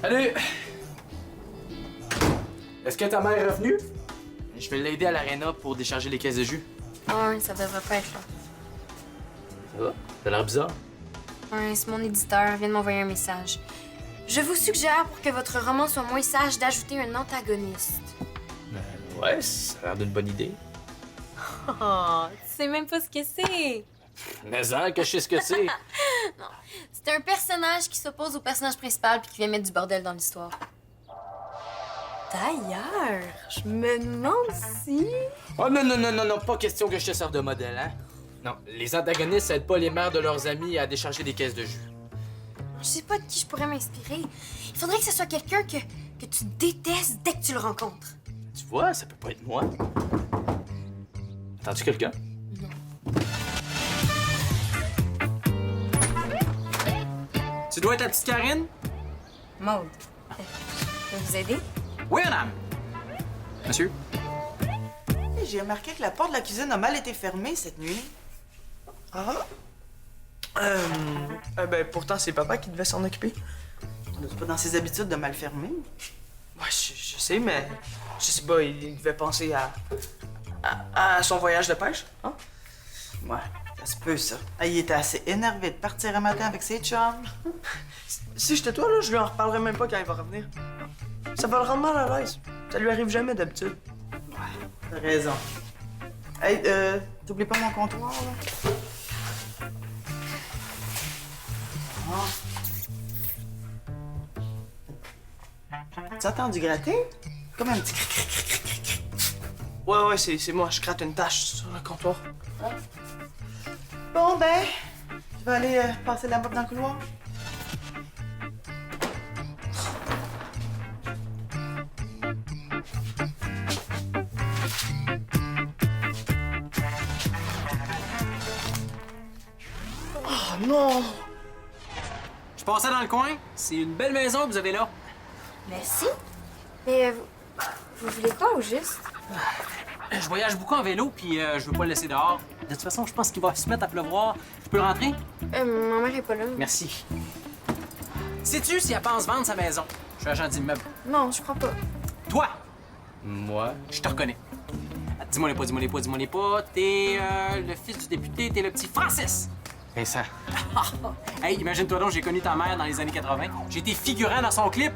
Salut! Est-ce que ta mère est revenue? Je vais l'aider à l'aréna pour décharger les caisses de jus. Ouais, ça devrait pas être là. Ça va? T'as l'air bizarre. Ouais, c'est mon éditeur, vient de m'envoyer un message. Je vous suggère, pour que votre roman soit moins sage, d'ajouter un antagoniste. Ouais, ça a l'air d'une bonne idée. Oh, tu sais même pas ce que c'est. Mais hein, que je sais ce que c'est. C'est un personnage qui s'oppose au personnage principal puis qui vient mettre du bordel dans l'histoire. D'ailleurs, je me demande si... Oh non, pas question que je te serve de modèle, hein? Non, les antagonistes aident pas les mères de leurs amis à décharger des caisses de jus. Je sais pas de qui je pourrais m'inspirer. Il faudrait que ce soit quelqu'un que tu détestes dès que tu le rencontres. Tu vois, ça peut pas être moi. Attends-tu quelqu'un? Tu dois être la petite Karine? Maude. Je peux vous aider? Oui, madame. Monsieur? J'ai remarqué que la porte de la cuisine a mal été fermée cette nuit. Ah? Ben, pourtant, c'est papa qui devait s'en occuper. C'est pas dans ses habitudes de mal fermer. Ouais, je sais, mais je sais pas, il devait penser à son voyage de pêche, hein? Ouais, ça se peut, ça. Ah, il était assez énervé de partir un matin avec ses chums. Si j'étais toi, là, je lui en reparlerais même pas quand il va revenir. Ça va le rendre mal à l'aise. Ça lui arrive jamais d'habitude. Ouais, t'as raison. Hey, t'oublies pas mon comptoir, là? Tu entends du gratter? Comme un petit cric. Ouais, c'est moi, je gratte une tache sur le comptoir. Bon, ben, je vais aller passer la mop dans le couloir. Oh non! Je passais dans le coin. C'est une belle maison que vous avez là. Merci. Mais vous voulez quoi au juste? Je voyage beaucoup en vélo, puis je veux pas le laisser dehors. De toute façon, je pense qu'il va se mettre à pleuvoir. Je peux rentrer? Ma mère est pas là. Merci. Sais-tu si elle pense vendre sa maison? Je suis agent d'immeuble. Non, je crois pas. Toi, Moi? je te reconnais. Dis-moi les pas. T'es le fils du député, t'es le petit Francis. Vincent. Hey, imagine-toi donc, j'ai connu ta mère dans les années 80. J'ai été figurant dans son clip.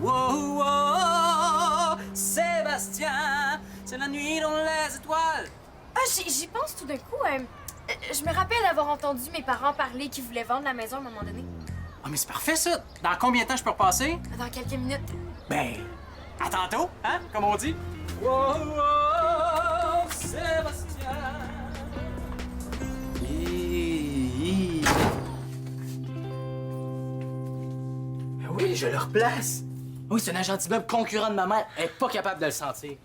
Wow, wow, Sébastien, c'est la nuit dans les étoiles. Ah, j'y pense tout d'un coup. Je me rappelle avoir entendu mes parents parler qu'ils voulaient vendre la maison à un moment donné. Ah, mais c'est parfait, ça. Dans combien de temps je peux repasser? Dans quelques minutes. Ben, à tantôt, hein, comme on dit. Wow, wow, Sébastien. Ben oui, je le replace. Oui, c'est un agent d'immeuble concurrent de ma mère. Elle est pas capable de le sentir.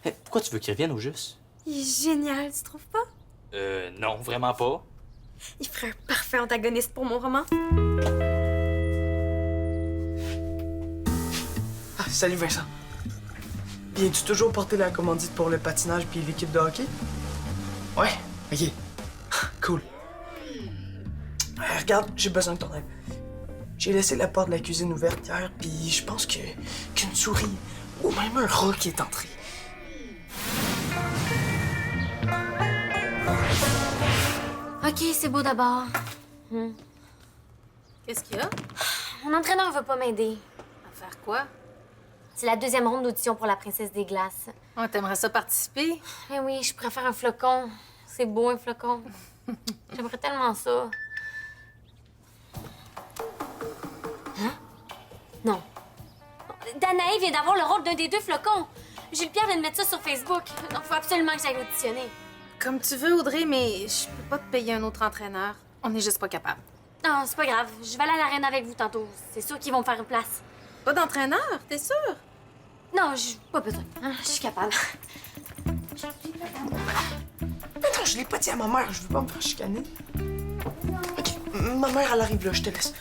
Hey, pourquoi tu veux qu'il revienne au juste? Il est génial, tu trouves pas? Non, vraiment pas. Il ferait un parfait antagoniste pour mon roman. Ah, salut Vincent. Viens-tu toujours porter la commandite pour le patinage puis l'équipe de hockey? Ouais, ok. Cool. Regarde, j'ai besoin de ton aide. J'ai laissé la porte de la cuisine ouverte hier, puis je pense qu'une souris ou même un rat qui est entré. OK, c'est beau d'abord. Qu'est-ce qu'il y a? Mon entraîneur veut pas m'aider. À faire quoi? C'est la deuxième ronde d'audition pour la Princesse des Glaces. Oh, t'aimerais ça participer? Eh oui, je préfère un flocon. C'est beau, un flocon. J'aimerais tellement ça. Hein? Non. Danae vient d'avoir le rôle d'un des deux flocons. Jules Pierre vient de mettre ça sur Facebook. Donc, faut absolument que j'aille auditionner. Comme tu veux, Audrey, mais je peux pas te payer un autre entraîneur. On est juste pas capable. Non, c'est pas grave. Je vais aller à l'arène avec vous tantôt. C'est sûr qu'ils vont me faire une place. Pas d'entraîneur, t'es sûr? Non, j'ai pas besoin. Hein, je suis capable. Mais non, je l'ai pas dit à ma mère, je veux pas me faire chicaner. Ok, ma mère, elle arrive là, je te laisse.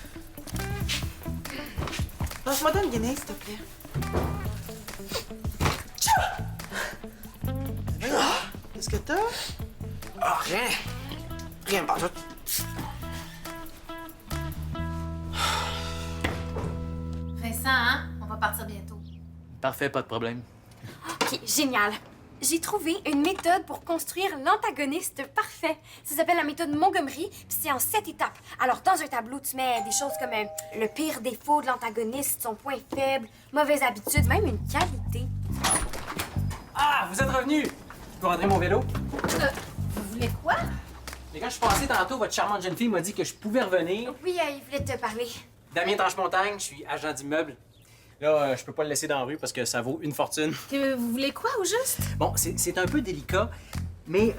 Lâche-moi donc une guinée, s'il te plaît. Qu'est-ce que t'as? Ah, rien. Rien, pas tout. Vincent, hein? On va partir bientôt. Parfait, pas de problème. OK, génial. J'ai trouvé une méthode pour construire l'antagoniste parfait. Ça s'appelle la méthode Montgomery, puis c'est en 7 étapes. Alors, dans un tableau, tu mets des choses comme le pire défaut de l'antagoniste, son point faible, mauvaise habitude, même une qualité. Ah, vous êtes revenus! Vous rendrez mon vélo? Vous voulez quoi? Mais quand je suis passé tantôt, votre charmante jeune fille m'a dit que je pouvais revenir. Oui, il voulait te parler. Damien Tranche-Montagne, je suis agent d'immeuble. Là, je peux pas le laisser dans la rue parce que ça vaut une fortune. Vous voulez quoi, au juste? Bon, c'est un peu délicat, mais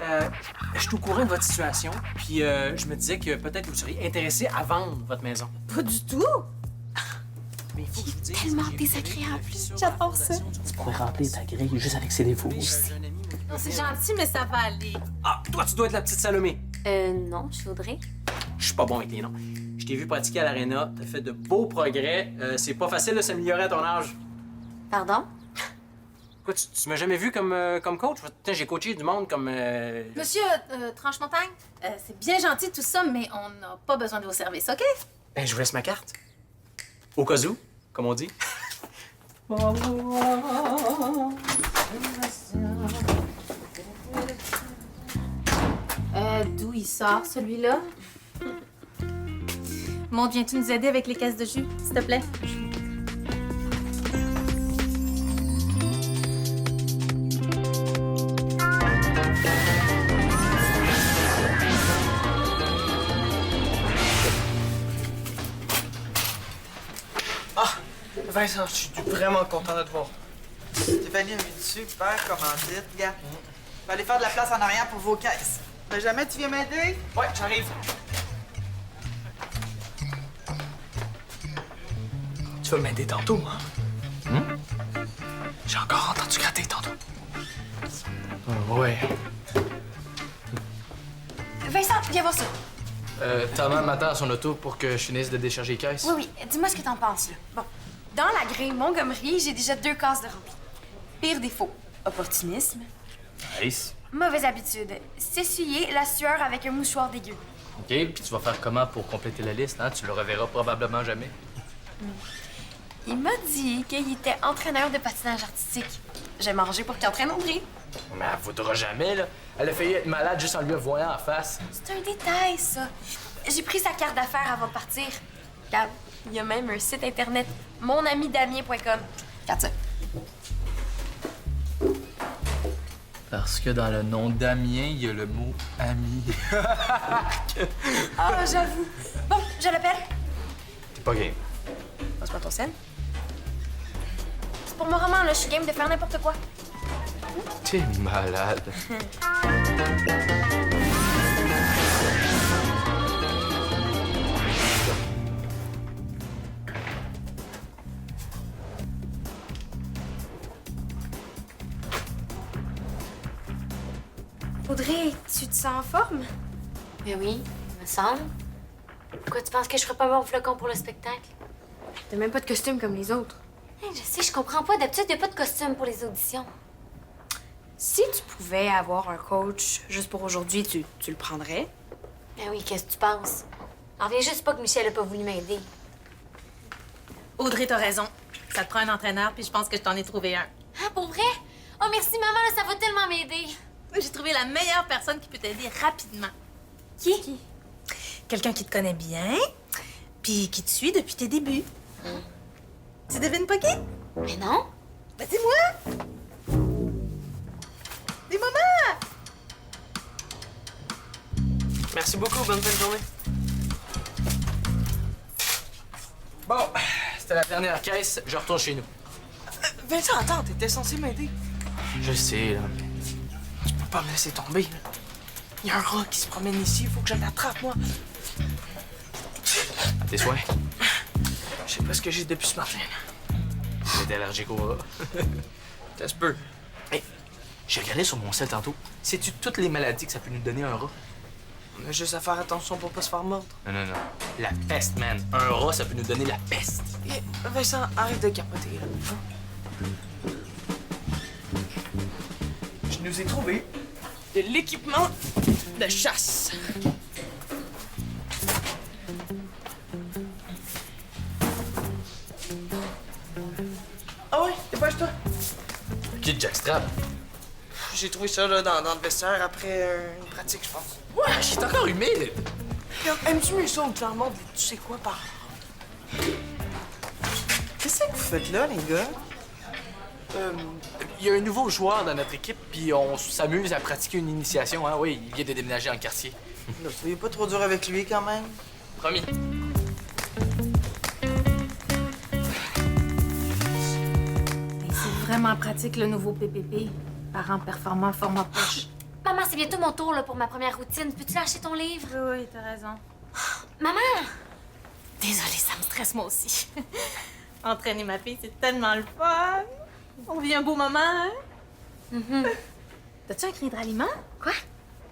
je suis au courant de votre situation, puis je me disais que peut-être vous seriez intéressé à vendre votre maison. Pas du tout! Mais il faut que je vous dise... tellement j'ai désagréable. vérifié sur J'adore la ça. fondation du Tu pourrais remplir ta grille juste avec ses défauts. J'ai un ami, moi, qui Non, c'est m'a fait- gentil, mais ça va aller. Ah, toi, tu dois être la petite Salomé. Non, je voudrais. Je suis pas bon avec les noms. Je t'ai vu pratiquer à l'aréna, t'as fait de beaux progrès. C'est pas facile de s'améliorer à ton âge. Pardon? Quoi, tu m'as jamais vu comme coach? Putain, j'ai coaché du monde comme... Monsieur Tranche-Montagne, c'est bien gentil tout ça, mais on n'a pas besoin de vos services, OK? Ben, je vous laisse ma carte. Au cas où, comme on dit. D'où il sort, celui-là? Maud, viens-tu nous aider avec les caisses de jus, s'il te plaît? Vincent, je suis vraiment content de te voir. Stéphanie a eu une super commandite, gars. Va aller faire de la place en arrière pour vos caisses. Benjamin, tu viens m'aider? Ouais, j'arrive. Tu vas m'aider tantôt, hein? J'ai encore entendu gratter tantôt. Ouais. Vincent, viens voir ça. Thomas m'attend à son auto pour que je finisse de décharger les caisses. Oui, oui. Dis-moi ce que t'en penses, là. Bon. Dans la grille Montgomery, j'ai déjà 2 cases de rempli. Pire défaut, opportunisme. Nice. Mauvaise habitude, s'essuyer la sueur avec un mouchoir dégueu. OK, puis tu vas faire comment pour compléter la liste, hein? Tu le reverras probablement jamais. Il m'a dit qu'il était entraîneur de patinage artistique. J'ai mangé pour qu'il entraîne Audrey. Mais elle voudra jamais, là. Elle a failli être malade juste en lui voyant en face. C'est un détail, ça. J'ai pris sa carte d'affaires avant de partir. Regarde, il y a même un site internet, monamidamien.com. Regarde ça. Parce que dans le nom Damien, il y a le mot ami. Ah, j'avoue. Bon, je l'appelle. T'es pas game. Passe-moi ton sel. C'est pour mon roman, là. Je suis game de faire n'importe quoi. T'es malade. Audrey, tu te sens en forme? Ben oui, me semble. Pourquoi tu penses que je ferais pas mon flocon pour le spectacle? T'as même pas de costume comme les autres. Je sais, je comprends pas. D'habitude, y a pas de costume pour les auditions. Si tu pouvais avoir un coach juste pour aujourd'hui, tu le prendrais? Ben oui, qu'est-ce que tu penses? En reviens juste pas que Michel a pas voulu m'aider. Audrey, t'as raison. Ça te prend un entraîneur, puis je pense que je t'en ai trouvé un. Ah, pour vrai? Oh, merci, maman, là, ça va tellement m'aider. J'ai trouvé la meilleure personne qui peut t'aider rapidement. Qui? Quelqu'un qui te connaît bien, puis qui te suit depuis tes débuts. Tu devines pas qui? Mais non. Ben, dis-moi! Dis-moi, maman! Merci beaucoup, bonne fin de journée. Bon, c'était la dernière caisse. Je retourne chez nous. Vincent, attends, t'étais censé m'aider. Je sais, là. Tu peux pas me laisser tomber, là. Il y a un rat qui se promène ici, il faut que je l'attrape, moi. À tes soins. Je sais pas ce que j'ai depuis ce matin, là. T'es allergique au rat. Ça se peut. Hey, j'ai regardé sur mon sel tantôt. Sais-tu toutes les maladies que ça peut nous donner un rat? On a juste à faire attention pour pas se faire mordre. Non, non, non. La peste, man. Un rat, ça peut nous donner la peste. Eh, Vincent, arrête de capoter, là. Je nous ai trouvé de l'équipement de chasse. dépêche-toi. Qui de Jackstrap? J'ai trouvé ça là, dans le vestiaire après une pratique, je pense. Ouais, j'étais encore humide. Aimes-tu mieux ça ou clairement, tu sais quoi par... Qu'est-ce que vous faites là, les gars? Il y a un nouveau joueur dans notre équipe, puis on s'amuse à pratiquer une initiation, hein? Oui, il vient de déménager dans le quartier. Là, soyez pas trop dur avec lui quand même. Promis. C'est vraiment pratique le nouveau PPP. Parents performants, format poche. Maman, c'est bientôt mon tour là, pour ma première routine. Peux-tu lâcher ton livre? Oui, t'as raison. Maman! Désolée, ça me stresse moi aussi. Entraîner ma fille, c'est tellement le fun. On vit un beau moment, hein? T'as-tu un cri de ralliement? Quoi?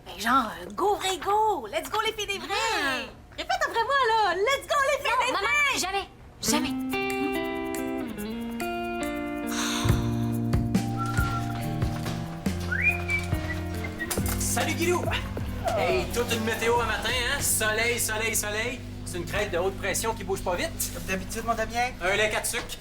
Ben genre, go vrai go! Let's go les filles des vrais! Répète après moi, là! Let's go les filles des Maman, vrais! jamais! Jamais! Salut, Guilou! Hey, toute une météo un matin, hein? Soleil, soleil, soleil. C'est une crête de haute pression qui bouge pas vite. Comme d'habitude, mon Damien. Un lait 4 sucres.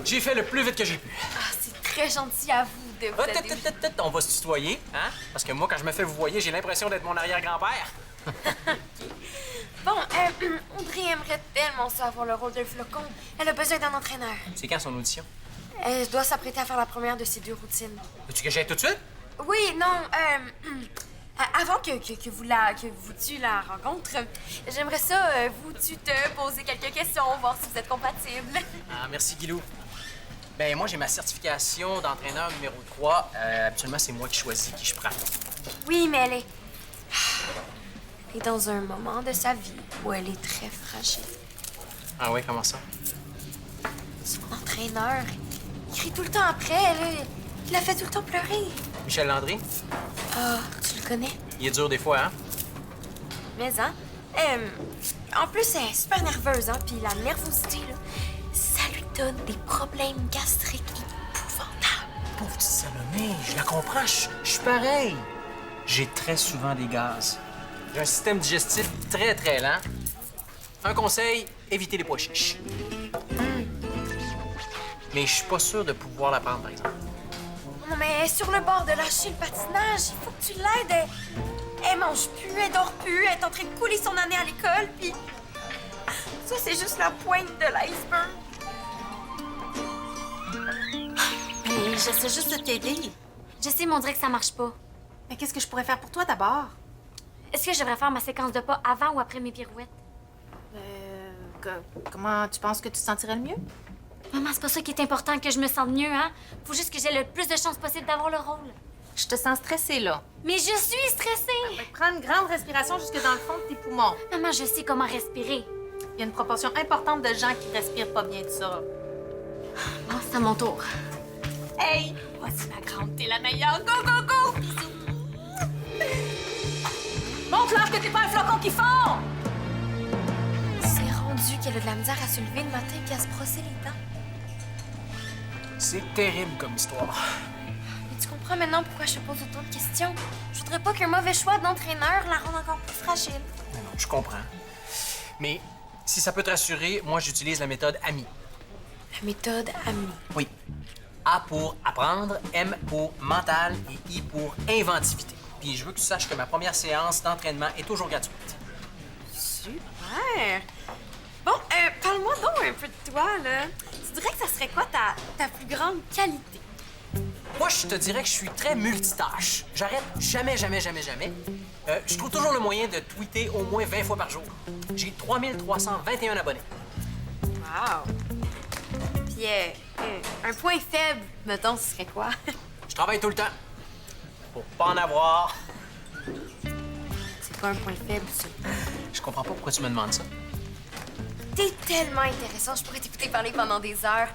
J'ai fait le plus vite que j'ai pu. Ah, c'est très gentil à vous de vous aider. On va se tutoyer, hein? Parce que moi, quand je me fais vous voyer, j'ai l'impression d'être mon arrière-grand-père. Bon, Audrey aimerait tellement ça avoir le rôle d'un flocon. Elle a besoin d'un entraîneur. C'est quand son audition? Elle doit s'apprêter à faire la première de ses 2 routines. Veux-tu que j'aille tout de suite? Oui, non, avant que vous tuiez la rencontre, j'aimerais ça, vous te poser quelques questions, voir si vous êtes compatibles. Ah, merci, Guilou. Ben, moi, j'ai ma certification d'entraîneur numéro 3. Habituellement, c'est moi qui choisis qui je prends. Oui, mais elle est dans un moment de sa vie où elle est très fragile. Ah ouais, comment ça? Son entraîneur, il crie tout le temps après, il la fait tout le temps pleurer. Michel Landry? Ah, tu le connais? Il est dur des fois, hein? Mais, hein? En plus, elle est super nerveuse, hein? Puis la nervosité, là, ça lui donne des problèmes gastriques épouvantables. Pauvre petite Salomé, je la comprends, je suis pareil. J'ai très souvent des gaz. J'ai un système digestif très, très lent. Un conseil, évitez les pois chiches. Mais je suis pas sûr de pouvoir la prendre, par exemple. Non, mais elle est sur le bord de lâcher le patinage. Il faut que tu l'aides. Elle mange plus, elle dort plus, elle est en train de couler son année à l'école, puis... Ça, c'est juste la pointe de l'iceberg. Mais j'essaie juste de t'aider. Je sais, mais on dirait que ça marche pas. Mais qu'est-ce que je pourrais faire pour toi d'abord? Est-ce que je devrais faire ma séquence de pas avant ou après mes pirouettes? Comment tu penses que tu te sentirais le mieux? Maman, c'est pas ça qui est important, que je me sente mieux, hein? Faut juste que j'ai le plus de chances possible d'avoir le rôle. Je te sens stressée, là. Mais je suis stressée! Prends une grande respiration jusque dans le fond de tes poumons. Maman, je sais comment respirer. Il y a une proportion importante de gens qui respirent pas bien de ça. Bon, c'est à mon tour. Hey! Voici ma grande, t'es la meilleure. Go, go, go! Montre-leur que t'es pas un flocon qui fond! C'est rendu qu'elle a de la misère à se lever le matin et à se brosser les dents. C'est terrible comme histoire. Mais tu comprends maintenant pourquoi je te pose autant de questions? Je voudrais pas qu'un mauvais choix d'entraîneur la rende encore plus fragile. Non, je comprends. Mais si ça peut te rassurer, moi, j'utilise la méthode AMI. La méthode AMI. Oui. A pour apprendre, M pour mental et I pour inventivité. Puis je veux que tu saches que ma première séance d'entraînement est toujours gratuite. Super! Bon, parle-moi donc un peu de toi, là. Tu dirais que ça serait quoi ta plus grande qualité? Moi, je te dirais que je suis très multitâche. J'arrête jamais, jamais, jamais, jamais. Je trouve toujours le moyen de tweeter au moins 20 fois par jour. J'ai 3321 abonnés. Wow! Puis, un point faible, mettons, ce serait quoi? Je travaille tout le temps. Pour pas en avoir. C'est pas un point faible, ça. Je comprends pas pourquoi tu me demandes ça. T'es tellement intéressant, je pourrais t'écouter parler pendant des heures.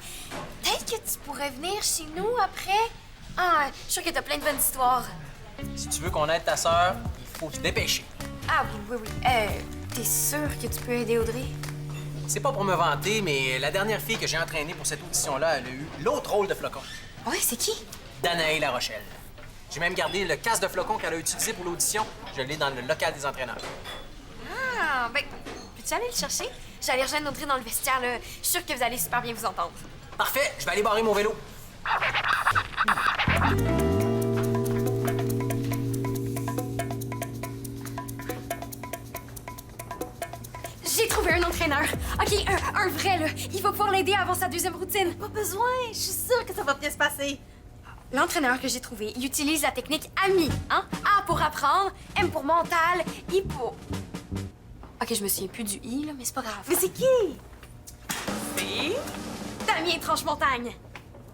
Peut-être que tu pourrais venir chez nous après? Ah, je suis sûre que t'as plein de bonnes histoires. Si tu veux qu'on aide ta sœur, il faut se dépêcher. Ah oui, oui, oui. T'es sûr que tu peux aider Audrey? C'est pas pour me vanter, mais la dernière fille que j'ai entraînée pour cette audition-là, elle a eu l'autre rôle de flocon. Ouais, c'est qui? Danae La Rochelle. J'ai même gardé le casque de flocon qu'elle a utilisé pour l'audition. Je l'ai dans le local des entraîneurs. Ah, ben, peux-tu peux-tu aller le chercher? J'allais rejoindre Audrey dans le vestiaire, là. Je suis sûre que vous allez super bien vous entendre. Parfait, je vais aller barrer mon vélo. J'ai trouvé un entraîneur. OK, un vrai, là. Il va pouvoir l'aider avant sa deuxième routine. Pas besoin, je suis sûre que ça va bien se passer. L'entraîneur que j'ai trouvé, il utilise la technique AMI, hein? A pour apprendre, M pour mental, I pour... OK, je me souviens plus du I, là, mais c'est pas grave. Mais c'est qui? C'est... Damien Tranche-Montagne.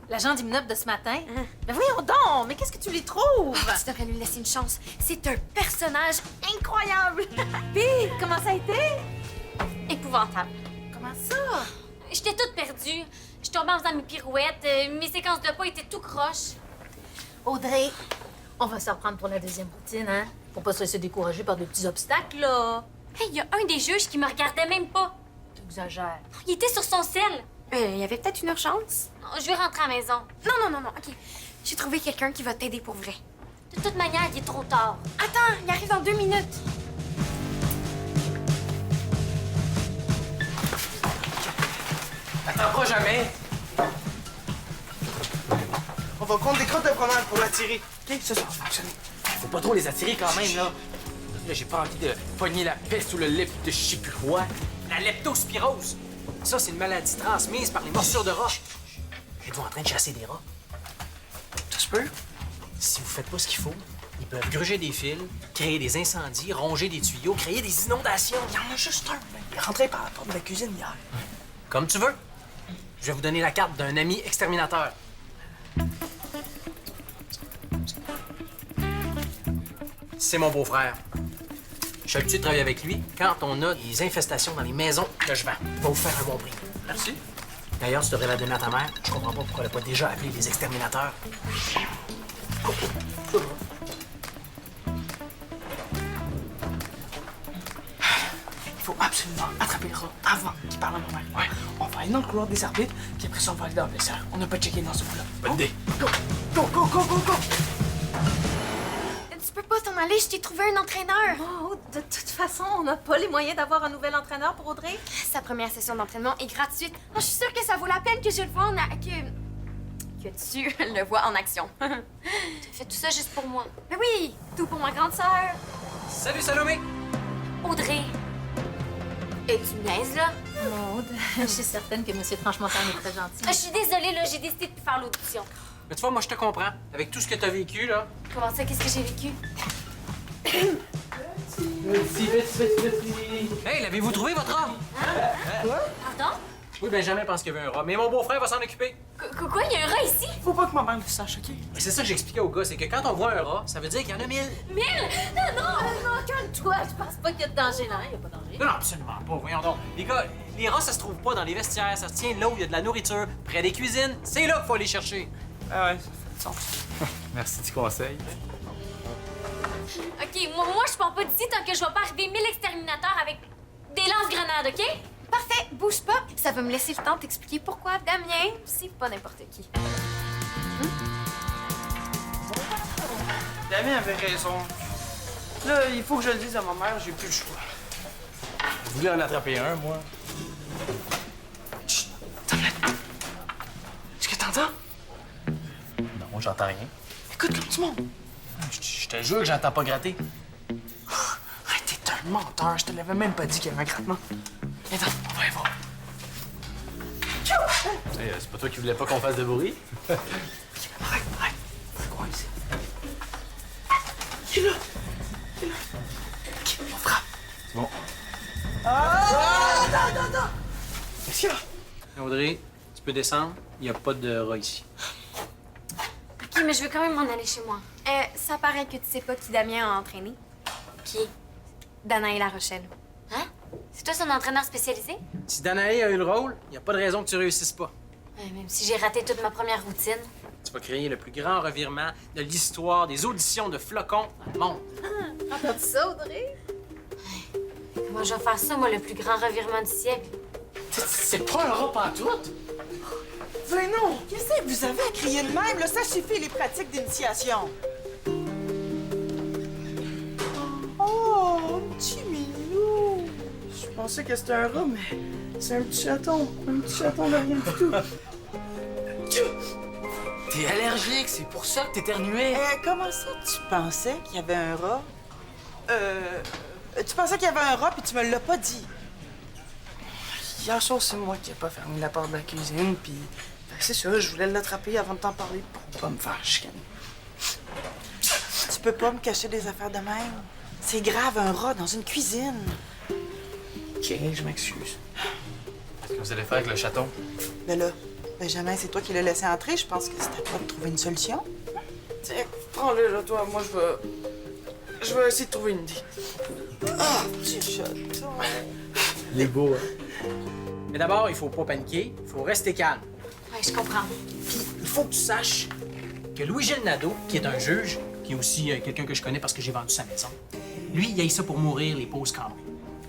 L'agent d'immeuble de ce matin? Hein? Mais voyons donc, mais qu'est-ce que tu lui trouves? Tu devrais lui laisser une chance. C'est un personnage incroyable. Puis, comment ça a été? Épouvantable. Comment ça? J'étais toute perdue. Je tombais en faisant mes pirouettes. Mes séquences de pas étaient tout croches. Audrey, on va se reprendre pour la deuxième routine, hein? Faut pas se laisser décourager par des petits obstacles, là. Hey, il y a un des juges qui me regardait même pas. T'exagères. Il était sur son sel. Il y avait peut-être une urgence. Je vais rentrer à la maison. Non, OK. J'ai trouvé quelqu'un qui va t'aider pour vrai. De toute manière, il est trop tard. Attends, il arrive dans 2 minutes. Attends pas jamais. On va prendre des crottes de fromage pour l'attirer. OK, ça va fonctionner. Faut pas trop les attirer quand même, là. Là, j'ai pas envie de pogner la peste ou le lip de je sais plus quoi. La leptospirose. Ça, c'est une maladie transmise par les morsures de rats. Êtes-vous en train de chasser des rats? Ça se peut? Si vous faites pas ce qu'il faut, ils peuvent gruger des fils, créer des incendies, ronger des tuyaux, créer des inondations. Il y en a juste un. Il est rentré par la porte de la cuisine hier. Comme tu veux. Je vais vous donner la carte d'un ami exterminateur. C'est mon beau-frère. Je suis habitué de travailler avec lui quand on a des infestations dans les maisons que je vends. Il va vous faire un bon prix. Merci. D'ailleurs, tu devrais la donner à ta mère. Je comprends pas pourquoi elle n'a pas déjà appelé les exterminateurs. Il faut absolument attraper le rat avant qu'il parle à ma mère. Ouais. On va aller dans le couloir des arbitres, puis après ça, on va aller dans le vestiaire. On n'a pas checké dans ce coup-là. Bonne idée. Go! Go, go, go, go, go! Tu peux pas t'en aller, je t'ai trouvé un entraîneur. Oh, de toute façon, on n'a pas les moyens d'avoir un nouvel entraîneur pour Audrey. Sa première session d'entraînement est gratuite. Oh, je suis sûre que ça vaut la peine que je le vois que tu le vois en action. Tu fais tout ça juste pour moi. Mais oui, tout pour ma grande sœur. Salut, Salomé! Audrey. Et tu me niaises, là? Maude, je suis certaine que M. Tranche-Montagne est très gentil. Je suis désolée, là, j'ai décidé de faire l'audition. Mais tu vois, moi, je te comprends. Avec tout ce que t'as vécu, là. Comment ça, qu'est-ce que j'ai vécu? Hey, l'avez-vous trouvé, votre rat? Pardon? Oui, Benjamin pense qu'il y avait un rat, mais mon beau-frère va s'en occuper. Quoi, il y a un rat ici? Faut pas que ma mère le sache, OK? Mais c'est ça que j'expliquais au gars, c'est que quand on voit un rat, ça veut dire qu'il y en a 1000. 1000? Non, Calme-toi, je pense pas qu'il y a de danger là, il n'y a pas de danger. Non, non, absolument pas. Voyons donc. Les gars, les rats, ça se trouve pas dans les vestiaires, ça se tient là où il y a de la nourriture, près des cuisines. C'est là qu'il faut aller chercher. Ah ouais, ça fait du sens. Merci du conseil. OK, moi, je pars pas d'ici tant que je vois pas arriver 1000 exterminateurs avec des lance-grenades, OK? Parfait, bouge pas. Ça va me laisser le temps de t'expliquer pourquoi Damien, c'est pas n'importe qui. Damien avait raison. Là, il faut que je le dise à ma mère, j'ai plus le choix. Je voulais en attraper un, moi. Chut! Attends, là. Est-ce que t'entends? Non, j'entends rien. Écoute comme du monde. Je te jure que j'entends pas gratter. Ah, t'es un menteur, je te l'avais même pas dit qu'il y avait un grattement. Attends, on va y voir. Hey, c'est pas toi qui voulais pas qu'on fasse de bruit? Arrête. C'est quoi ici? Il est là. OK, on frappe. C'est bon. Attends. Qu'est-ce qu'il y a? Audrey, tu peux descendre. Il n'y a pas de rat ici. OK, mais je veux quand même m'en aller chez moi. Ça paraît que tu sais pas qui Damien a entraîné. Qui? Danae La Rochelle. Hein? C'est toi son entraîneur spécialisé? Si Danae a eu le rôle, il n'y a pas de raison que tu réussisses pas. Même si j'ai raté toute ma première routine. Tu vas créer le plus grand revirement de l'histoire des auditions de flocons dans le monde. Entends-tu ça, Audrey? Comment je vais faire ça, moi, le plus grand revirement du siècle? C'est pas un rat pantoute! Ben non! Qu'est-ce que vous avez à crier de même? Là, ça suffit, les pratiques d'initiation. Oh, un petit minou! Je suis pas pensais que c'était un rat, mais c'est un petit chaton. Un petit chaton de rien du tout. T'es allergique, c'est pour ça que t'éternuais. Comment ça, tu pensais qu'il y avait un rat? Tu pensais qu'il y avait un rat, puis tu me l'as pas dit. Hier soir, c'est moi qui ai pas fermé la porte de la cuisine, puis c'est ça, je voulais l'attraper avant de t'en parler pour pas me faire chicaner. Tu peux pas me cacher des affaires de même. C'est grave, un rat dans une cuisine. Ok, je m'excuse. Qu'est-ce que vous allez faire avec le chaton? Ben là, Benjamin, c'est toi qui l'as laissé entrer. Je pense que c'est à toi de trouver une solution. Tiens, prends-le là, toi. Moi, je vais essayer de trouver une idée. Ah, petit chaton. Il est beau, hein? Mais d'abord, il faut pas paniquer, il faut rester calme. Ouais, je comprends. Puis, il faut que tu saches que Louis-Gilles Nadeau, qui est un juge, qui est aussi quelqu'un que je connais parce que j'ai vendu sa maison, lui, il a eu ça pour mourir, les pauses cambrées.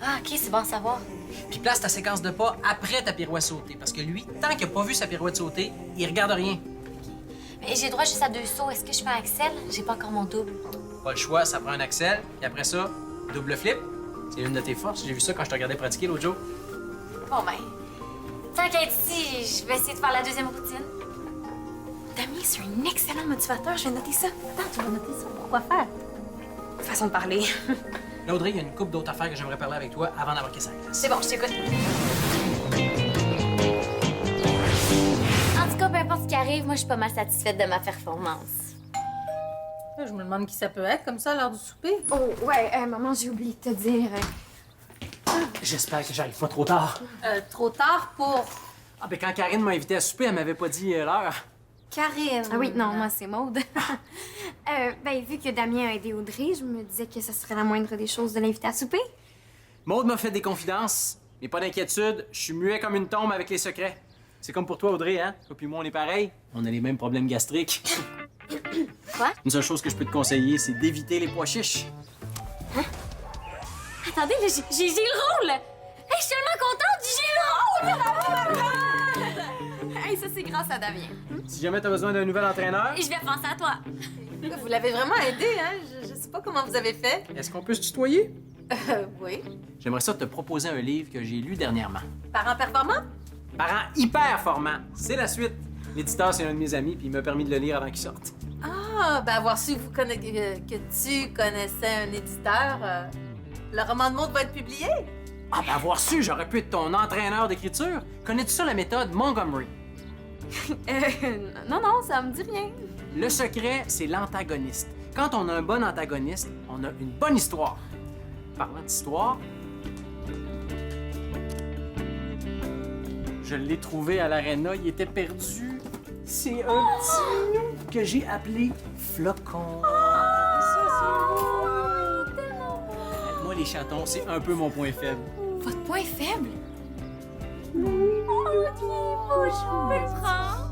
Ah, OK, c'est bon à savoir. Puis place ta séquence de pas après ta pirouette sautée, parce que lui, tant qu'il a pas vu sa pirouette sauter, il regarde rien. Mais j'ai droit juste à 2 sauts. Est-ce que je fais un Axel? J'ai pas encore mon double. Pas le choix, ça prend un Axel, puis après ça, double flip. C'est une de tes forces, j'ai vu ça quand je te regardais pratiquer l'autre jour. Bon, ben, tant qu'à être ici, je vais essayer de faire la deuxième routine. Damien, c'est un excellent motivateur. Je vais noter ça. Attends, tu vas noter ça. Pourquoi faire? Façon de parler. Là, Audrey, il y a une couple d'autres affaires que j'aimerais parler avec toi avant d'embarquer sa glace. C'est bon, je t'écoute. En tout cas, peu importe ce qui arrive, moi, je suis pas mal satisfaite de ma performance. Je me demande qui ça peut être, comme ça, à l'heure du souper. Oh, ouais, maman, j'ai oublié de te dire. J'espère que j'arrive pas trop tard. Trop tard pour... Ah, ben quand Karine m'a invité à souper, elle m'avait pas dit l'heure. Karine. Ah oui, non, moi, c'est Maude. Ben, vu que Damien a aidé Audrey, je me disais que ce serait la moindre des choses de l'inviter à souper. Maude m'a fait des confidences, mais pas d'inquiétude, je suis muet comme une tombe avec les secrets. C'est comme pour toi, Audrey, hein? Toi puis moi, on est pareil. On a les mêmes problèmes gastriques. Quoi? Une seule chose que je peux te conseiller, c'est d'éviter les pois chiches. Attendez, là, j'ai le rôle! Hey, je suis tellement contente, j'ai le rôle! Hey, ça, c'est grâce à Damien. Si jamais t'as besoin d'un nouvel entraîneur, Et je vais penser à toi. Vous l'avez vraiment aidé, hein? Je sais pas comment vous avez fait. est-ce qu'on peut se tutoyer? Oui. J'aimerais ça te proposer un livre que j'ai lu dernièrement. Parents performants? Parents hyper formants. C'est la suite. L'éditeur, c'est un de mes amis, puis il m'a permis de le lire avant qu'il sorte. Ah, ben avoir su que tu connaissais un éditeur, le roman de Maude va être publié? Ah, ben avoir su, j'aurais pu être ton entraîneur d'écriture. Connais-tu ça, la méthode Montgomery? Non, ça me dit rien. Le secret, c'est l'antagoniste. Quand on a un bon antagoniste, on a une bonne histoire. Parlant d'histoire, je l'ai trouvé à l'aréna, il était perdu. C'est un petit nous que j'ai appelé Flocon. Moi, les chatons, c'est un peu mon point faible. Votre point faible? Ok, bon, je peux le prendre.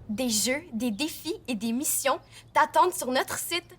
Des jeux, des défis et des missions t'attendent sur notre site